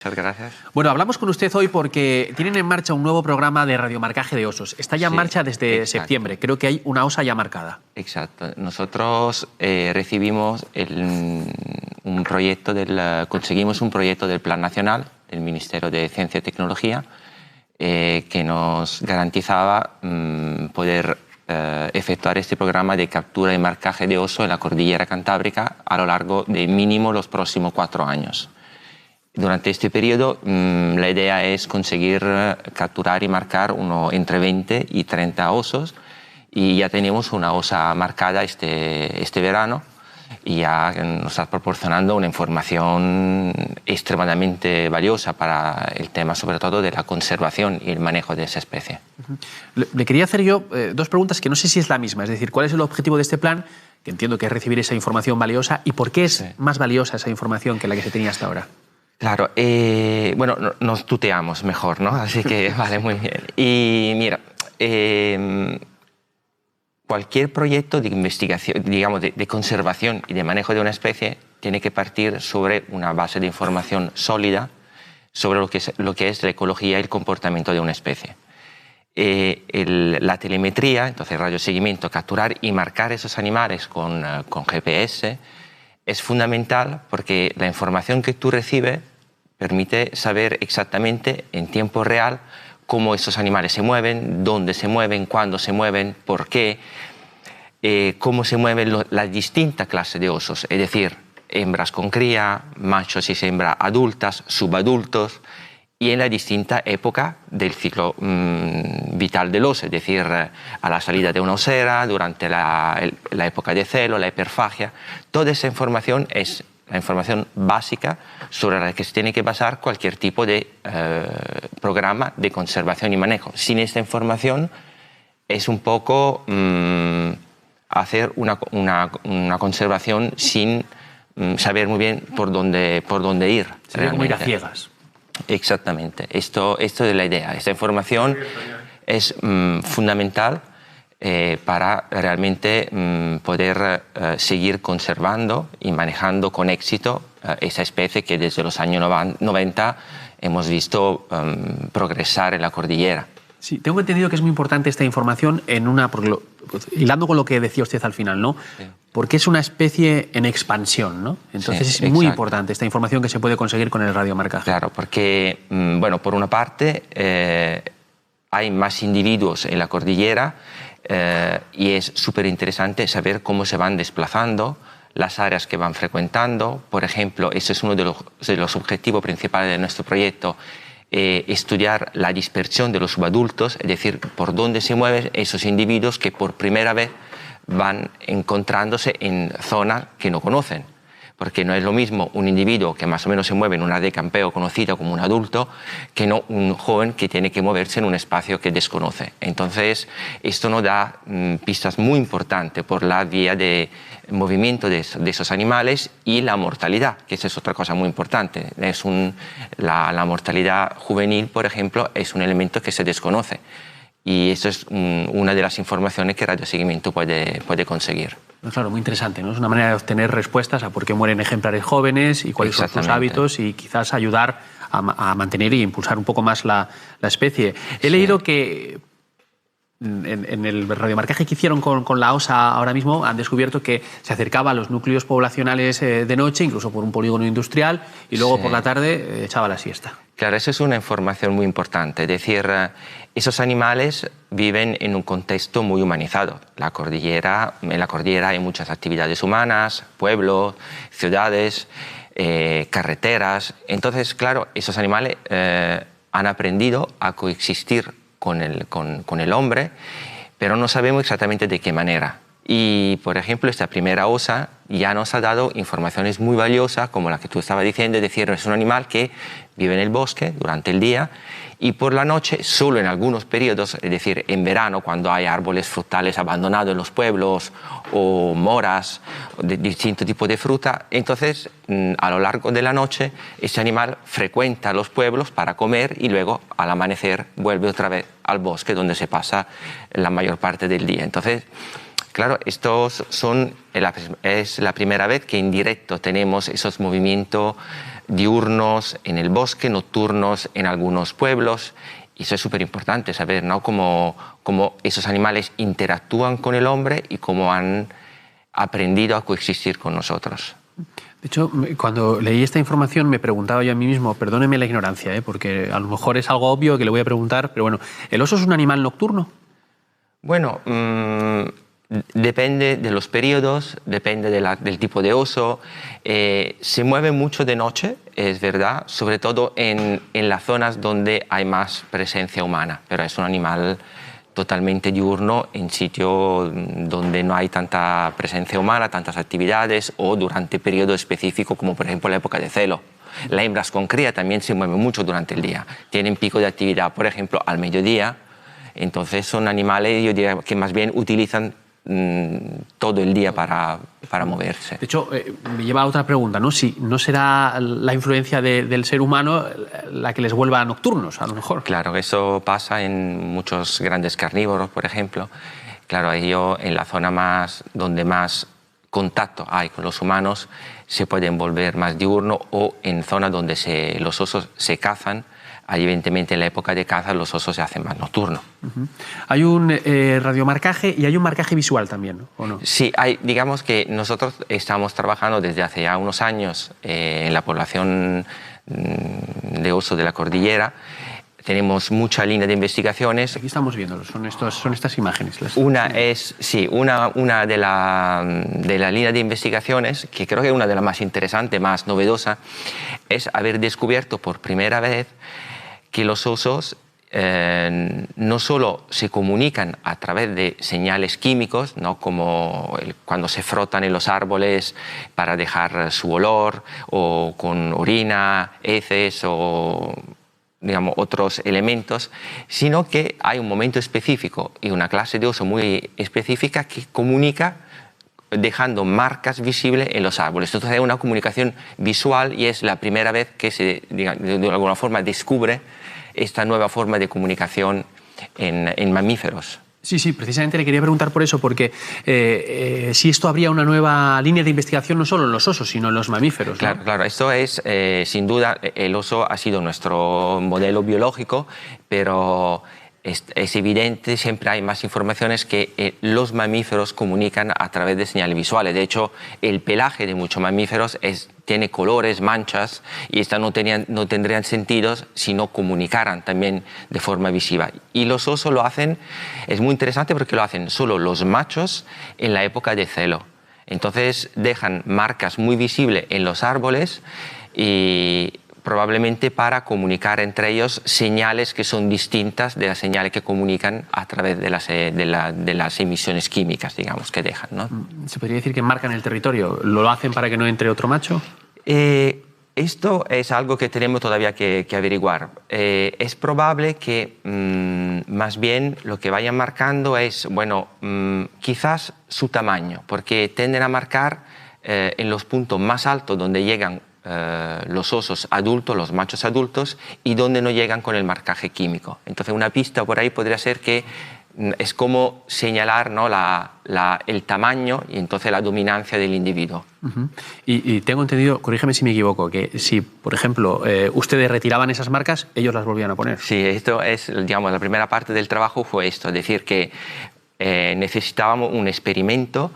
Muchas gracias. Bueno, hablamos con usted hoy porque tienen en marcha un nuevo programa de radiomarcaje de osos. Está ya en marcha desde septiembre. Creo que hay una osa ya marcada. Exacto. Nosotros recibimos conseguimos un proyecto del Plan Nacional del Ministerio de Ciencia y Tecnología que nos garantizaba poder efectuar este programa de captura y marcaje de oso en la cordillera Cantábrica a lo largo de mínimo los próximos 4 años. Durante este periodo la idea es conseguir capturar y marcar entre 20 y 30 osos, y ya tenemos una osa marcada este verano y ya nos está proporcionando una información extremadamente valiosa para el tema, sobre todo de la conservación y el manejo de esa especie. Le quería hacer yo 2 preguntas que no sé si es la misma, es decir, ¿cuál es el objetivo de este plan? Que entiendo que es recibir esa información valiosa, y ¿por qué es más valiosa esa información que la que se tenía hasta ahora? Claro, bueno, nos tuteamos mejor, ¿no? Así que vale, muy bien. Y mira, cualquier proyecto de investigación, digamos, de conservación y de manejo de una especie tiene que partir sobre una base de información sólida sobre lo que es la ecología y el comportamiento de una especie. La telemetría, entonces el radioseguimiento, capturar y marcar esos animales con GPS es fundamental, porque la información que tú recibes permite saber exactamente en tiempo real cómo esos animales se mueven, dónde se mueven, cuándo se mueven, por qué, cómo se mueven las distintas clases de osos, es decir, hembras con cría, machos y hembras adultas, subadultos, y en la distinta época del ciclo vital del oso, es decir, a la salida de una osera, durante la época de celo, la hiperfagia. Toda esa información es la información básica sobre la que se tiene que basar cualquier tipo de programa de conservación y manejo. Sin esta información es un poco hacer una conservación sin saber muy bien por dónde ir. Sería como ir a ciegas. Exactamente. Esto es la idea. Esta información es fundamental para realmente poder seguir conservando y manejando con éxito esa especie que desde los años 90 hemos visto progresar en la cordillera. Sí, tengo entendido que es muy importante esta información hilando con lo que decía usted al final, ¿no? Sí. Porque es una especie en expansión, ¿no? Entonces sí, es muy importante esta información que se puede conseguir con el radiomarcaje. Claro, porque, bueno, por una parte hay más individuos en la cordillera y es súper interesante saber cómo se van desplazando, las áreas que van frecuentando. Por ejemplo, ese es uno de los objetivos principales de nuestro proyecto, estudiar la dispersión de los subadultos, es decir, por dónde se mueven esos individuos que por primera vez van encontrándose en zonas que no conocen. Porque no es lo mismo un individuo que más o menos se mueve en una área de campeo conocida como un adulto que no un joven que tiene que moverse en un espacio que desconoce. Entonces, esto nos da pistas muy importantes por la vía de movimiento de esos animales y la mortalidad, que esa es otra cosa muy importante. La mortalidad juvenil, por ejemplo, es un elemento que se desconoce. Y eso es una de las informaciones que radioseguimiento puede conseguir. Claro, muy interesante, ¿no? Es una manera de obtener respuestas a por qué mueren ejemplares jóvenes y cuáles son sus hábitos, y quizás ayudar a mantener y impulsar un poco más la especie. He leído que en el radiomarcaje que hicieron con la osa ahora mismo han descubierto que se acercaba a los núcleos poblacionales de noche, incluso por un polígono industrial, y luego por la tarde echaba la siesta. Claro, eso es una información muy importante. Es decir, esos animales viven en un contexto muy humanizado. En la cordillera hay muchas actividades humanas, pueblos, ciudades, carreteras. Entonces, claro, esos animales han aprendido a coexistir con el hombre, pero no sabemos exactamente de qué manera. Y, por ejemplo, esta primera osa ya nos ha dado informaciones muy valiosas, como la que tú estabas diciendo, es decir, es un animal que vive en el bosque durante el día y por la noche, solo en algunos periodos, es decir, en verano, cuando hay árboles frutales abandonados en los pueblos o moras de distinto tipo de fruta, entonces a lo largo de la noche este animal frecuenta los pueblos para comer y luego al amanecer vuelve otra vez al bosque donde se pasa la mayor parte del día. Entonces, claro, es la primera vez que en directo tenemos esos movimientos diurnos en el bosque, nocturnos en algunos pueblos. Y eso es súper importante saber, ¿no? Cómo esos animales interactúan con el hombre y cómo han aprendido a coexistir con nosotros. De hecho, cuando leí esta información me preguntaba yo a mí mismo, perdóneme la ignorancia, porque a lo mejor es algo obvio que le voy a preguntar, pero bueno, ¿el oso es un animal nocturno? Bueno, depende de los periodos, depende del tipo de oso. Se mueve mucho de noche, es verdad, sobre todo en las zonas donde hay más presencia humana, pero es un animal totalmente diurno en sitios donde no hay tanta presencia humana, tantas actividades o durante periodos específicos como por ejemplo la época de celo. Las hembras con cría también se mueven mucho durante el día, tienen pico de actividad por ejemplo al mediodía, entonces son animales yo diría que más bien utilizan todo el día para moverse. De hecho, me lleva a otra pregunta, ¿no? Si no será la influencia del ser humano la que les vuelva nocturnos, a lo mejor. Claro, eso pasa en muchos grandes carnívoros, por ejemplo. Claro, ellos en la zona donde más contacto hay con los humanos se pueden volver más diurnos o en zonas donde los osos se cazan. Ahí, evidentemente, en la época de caza los osos se hacen más nocturnos. Hay un radiomarcaje y hay un marcaje visual también, ¿o no? Sí, digamos que nosotros estamos trabajando desde hace ya unos años en la población de osos de la cordillera. Tenemos mucha línea de investigaciones. Aquí estamos viéndolo, son estas imágenes. Una de la línea de investigaciones, que creo que es una de las más interesantes, más novedosas, es haber descubierto por primera vez que los osos no solo se comunican a través de señales químicos, ¿no? Como cuando se frotan en los árboles para dejar su olor, o con orina, heces o digamos, otros elementos, sino que hay un momento específico y una clase de oso muy específica que comunica dejando marcas visibles en los árboles. Entonces hay una comunicación visual y es la primera vez que se, de alguna forma, descubre esta nueva forma de comunicación en mamíferos. Sí, precisamente le quería preguntar por eso, porque si esto habría una nueva línea de investigación no solo en los osos, sino en los mamíferos, ¿no? Claro, esto es, sin duda, el oso ha sido nuestro modelo biológico, pero es evidente, siempre hay más informaciones que los mamíferos comunican a través de señales visuales. De hecho, el pelaje de muchos mamíferos tiene colores, manchas, y estas no tendrían sentido si no comunicaran también de forma visiva. Y los osos lo hacen, es muy interesante porque lo hacen solo los machos en la época de celo. Entonces dejan marcas muy visibles en los árboles y probablemente para comunicar entre ellos señales que son distintas de las señales que comunican a través de las emisiones químicas, digamos, que dejan, ¿no? ¿Se podría decir que marcan el territorio? ¿Lo hacen para que no entre otro macho? Esto es algo que tenemos todavía que averiguar. Es probable que más bien lo que vayan marcando es, bueno, quizás su tamaño, porque tienden a marcar en los puntos más altos donde llegan los osos adultos, los machos adultos, y donde no llegan con el marcaje químico. Entonces una pista por ahí podría ser que es como señalar, ¿no? el tamaño y entonces la dominancia del individuo. Y tengo entendido, corrígeme si me equivoco, que si, por ejemplo, ustedes retiraban esas marcas, ellos las volvían a poner. Sí, esto es, digamos, la primera parte del trabajo fue esto, es decir, que necesitábamos un experimento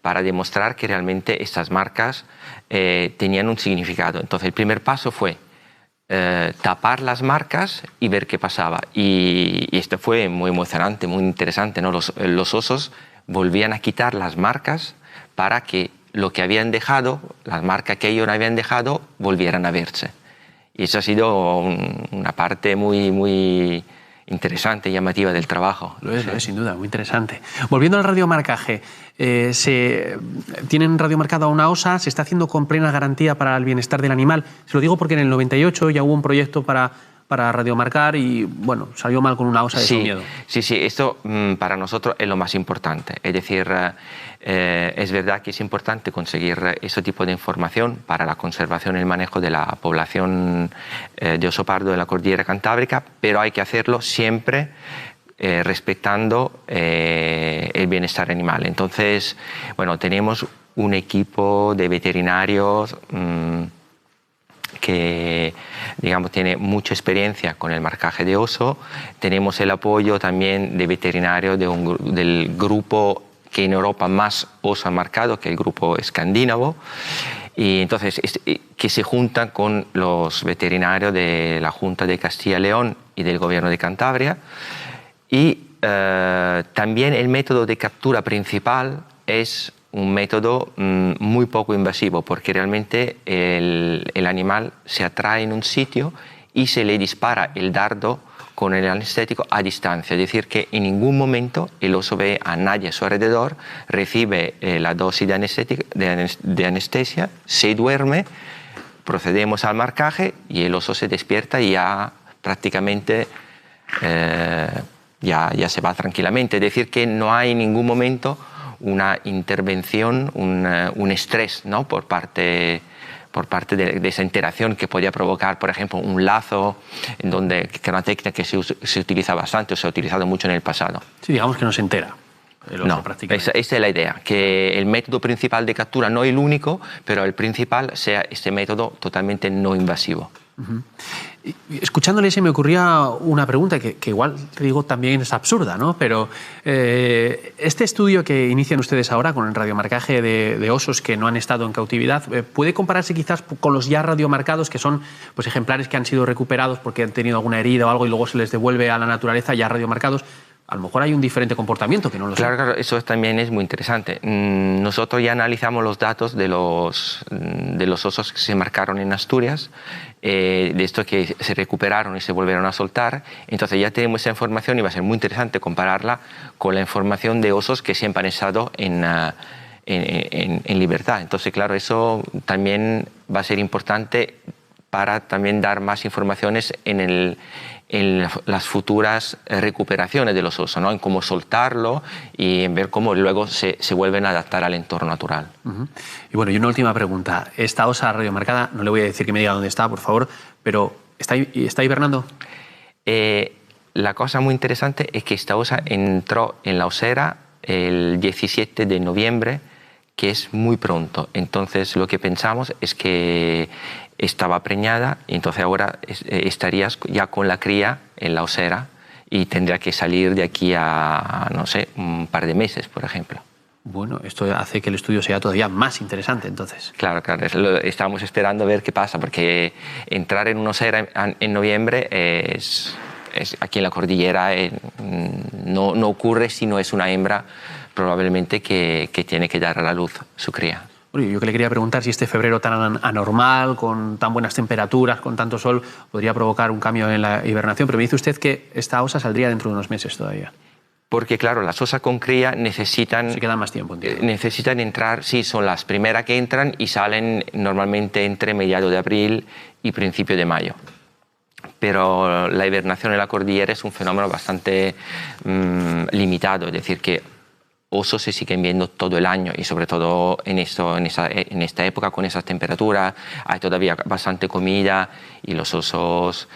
para demostrar que realmente estas marcas tenían un significado. Entonces el primer paso fue tapar las marcas y ver qué pasaba. Y esto fue muy emocionante, muy interesante, ¿no? Los osos volvían a quitar las marcas para que lo que habían dejado, las marcas que ellos habían dejado, volvieran a verse. Y eso ha sido una parte muy, muy interesante y llamativa del trabajo. Lo es, sin duda, muy interesante. Volviendo al radiomarcaje, tienen radiomarcada una osa, se está haciendo con plena garantía para el bienestar del animal. Se lo digo porque en el 98 ya hubo un proyecto para radiomarcar y, bueno, salió mal con una osa de miedo. Sí, esto para nosotros es lo más importante. Es decir, es verdad que es importante conseguir ese tipo de información para la conservación y el manejo de la población de oso pardo de la cordillera cantábrica, pero hay que hacerlo siempre respetando el bienestar animal. Entonces, bueno, tenemos un equipo de veterinarios que digamos, tiene mucha experiencia con el marcaje de oso. Tenemos el apoyo también de veterinarios del grupo que en Europa más oso ha marcado, que es el grupo escandinavo. Y entonces, que se juntan con los veterinarios de la Junta de Castilla y León y del Gobierno de Cantabria. Y también el método de captura principal es un método muy poco invasivo, porque realmente el animal se atrae en un sitio y se le dispara el dardo con el anestético a distancia, es decir, que en ningún momento el oso ve a nadie a su alrededor, recibe la dosis de anestesia, se duerme, procedemos al marcaje y el oso se despierta y ya prácticamente ya se va tranquilamente. Es decir, que no hay en ningún momento una intervención, un estrés, ¿no?, por parte de esa interacción que podía provocar, por ejemplo, un lazo, que es una técnica que se utiliza bastante o se ha utilizado mucho en el pasado. Sí, digamos que no se entera. No, esa es la idea, que el método principal de captura, no el único, pero el principal sea este método totalmente no invasivo. Escuchándole se me ocurría una pregunta que igual te digo también es absurda, ¿no? Pero este estudio que inician ustedes ahora con el radiomarcaje de osos que no han estado en cautividad, ¿puede compararse quizás con los ya radiomarcados, que son pues, ejemplares que han sido recuperados porque han tenido alguna herida o algo y luego se les devuelve a la naturaleza ya radiomarcados? A lo mejor hay un diferente comportamiento que no lo sé. Claro, eso también es muy interesante. Nosotros ya analizamos los datos de los osos que se marcaron en Asturias, de estos que se recuperaron y se volvieron a soltar. Entonces ya tenemos esa información y va a ser muy interesante compararla con la información de osos que siempre han estado en libertad. Entonces, claro, eso también va a ser importante para también dar más informaciones en las futuras recuperaciones de los osos, ¿no?, en cómo soltarlo y en ver cómo luego se vuelven a adaptar al entorno natural. Y bueno, y una última pregunta. Esta osa radiomarcada, no le voy a decir que me diga dónde está, por favor, pero ¿está hibernando? La cosa muy interesante es que esta osa entró en la osera el 17 de noviembre, que es muy pronto. Entonces lo que pensamos es que estaba preñada y entonces ahora estarías ya con la cría en la osera y tendría que salir de aquí a, no sé, un par de meses, por ejemplo. Bueno, esto hace que el estudio sea todavía más interesante, entonces. Claro, estamos esperando a ver qué pasa, porque entrar en una osera en noviembre aquí en la cordillera no ocurre si no es una hembra probablemente que tiene que dar a la luz su cría. Yo que le quería preguntar si este febrero tan anormal, con tan buenas temperaturas, con tanto sol, podría provocar un cambio en la hibernación, pero me dice usted que esta osa saldría dentro de unos meses todavía. Porque claro, las osas con cría necesitan... Se quedan más tiempo, entiendo. Necesitan entrar, sí, son las primeras que entran y salen normalmente entre mediados de abril y principio de mayo. Pero la hibernación en la cordillera es un fenómeno bastante limitado, es decir, que osos se siguen viendo todo el año y sobre todo en esta época con esas temperaturas hay todavía bastante comida y los osos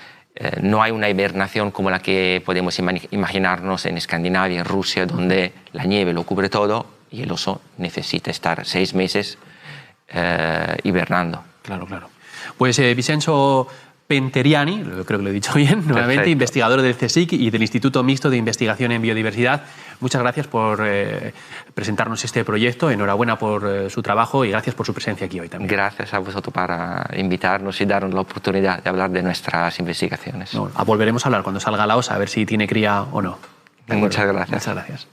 no hay una hibernación como la que podemos imaginarnos en Escandinavia, en Rusia, donde la nieve lo cubre todo y el oso necesita estar 6 meses hibernando. Claro, claro. Pues Vincenzo Penteriani, creo que lo he dicho bien, nuevamente, perfecto, investigador del CSIC y del Instituto Mixto de Investigación en Biodiversidad. Muchas gracias por presentarnos este proyecto, enhorabuena por su trabajo y gracias por su presencia aquí hoy también. Gracias a vosotros para invitarnos y darnos la oportunidad de hablar de nuestras investigaciones. No, volveremos a hablar cuando salga la osa, a ver si tiene cría o no. Muchas gracias. Muchas gracias.